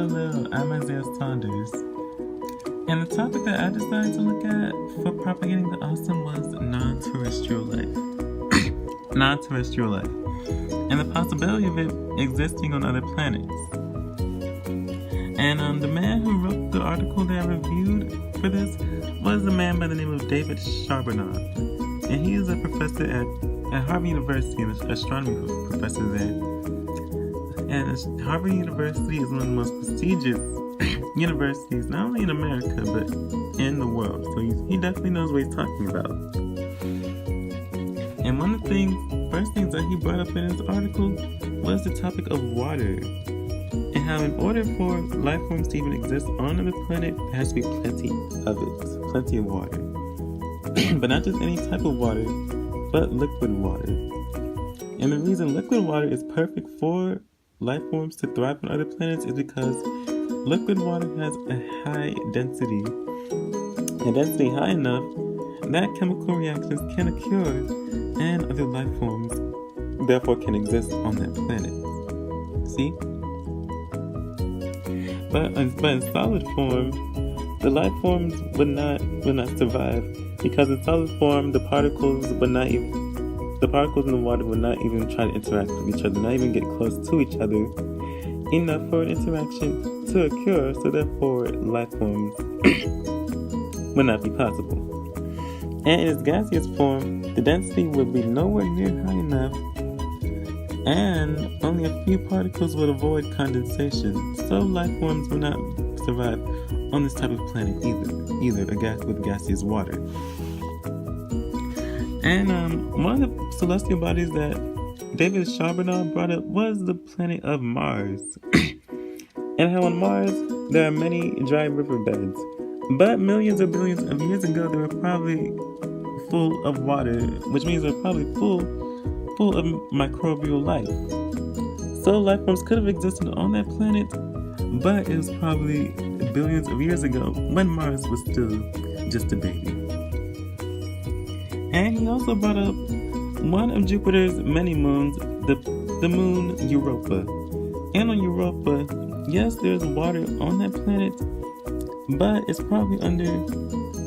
Hello, I'm Isaiah Saunders, and the topic that I decided to look at for propagating the awesome was non-terrestrial life. Non-terrestrial life, and the possibility of it existing on other planets. And the man who wrote the article that I reviewed for this was a man by the name of David Charbonneau, and he is a professor at Harvard University, an astronomy professor there. And Harvard University is one of the most prestigious universities, not only in America, but in the world. So he definitely knows what he's talking about. And one of the first things that he brought up in his article was the topic of water. And how in order for life forms to even exist on another planet, there has to be plenty of it. Plenty of water. But not just any type of water, but liquid water. And the reason liquid water is perfect for life forms to thrive on other planets is because liquid water has a high density. A density high enough that chemical reactions can occur and other life forms therefore can exist on that planet. See? But in solid form, the life forms would not survive, because in solid form the particles in the water would not even try to interact with each other, not even get close to each other enough for an interaction to occur, so therefore life forms would not be possible. And in its gaseous form, the density would be nowhere near high enough, and only a few particles would avoid condensation, so life forms would not survive on this type of planet either with gaseous water. And one of the celestial bodies that David Charbonneau brought up was the planet of Mars. And how on Mars there are many dry riverbeds, but millions or billions of years ago they were probably full of water, which means they're probably full of microbial life. So life forms could have existed on that planet, but it was probably billions of years ago when Mars was still just a baby. And he also brought up one of Jupiter's many moons, the moon Europa. And on Europa, yes, there's water on that planet, but it's probably under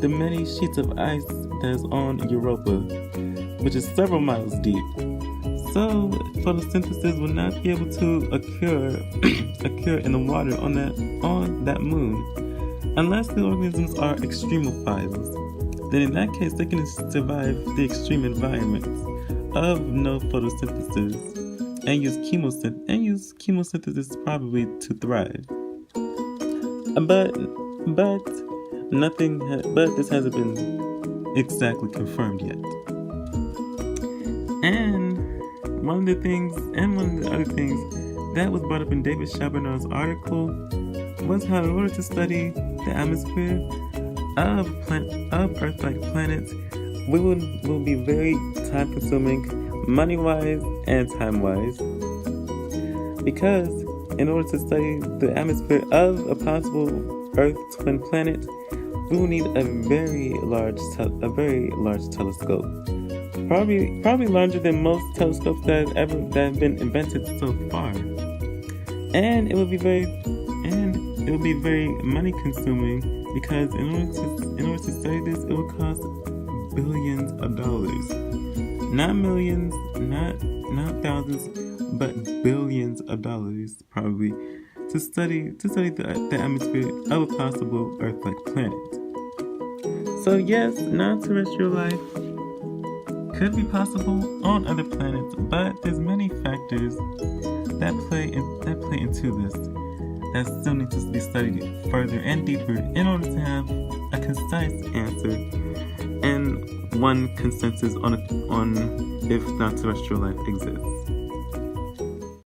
the many sheets of ice that's on Europa, which is several miles deep. So photosynthesis would not be able to occur in the water on that moon, unless the organisms are extremophiles. Then in that case, they can survive the extreme environments of no photosynthesis and use chemosynthesis probably to thrive. But this hasn't been exactly confirmed yet. And one of the other things that was brought up in David Charbonneau's article was how in order to study the atmosphere of Earth-like planets, we will be very time-consuming, money-wise and time-wise, because in order to study the atmosphere of a possible Earth twin planet, we will need a very large telescope, probably larger than most telescopes that have been invented so far, and it will be very money-consuming. Because in order to study this, it will cost billions of dollars. Not millions, not thousands, but billions of dollars probably to study the atmosphere of a possible Earth-like planet. So yes, non-terrestrial life could be possible on other planets, but there's many factors that play into this that still need to be studied further and deeper in order to have a concise answer and one consensus on if non-terrestrial life exists.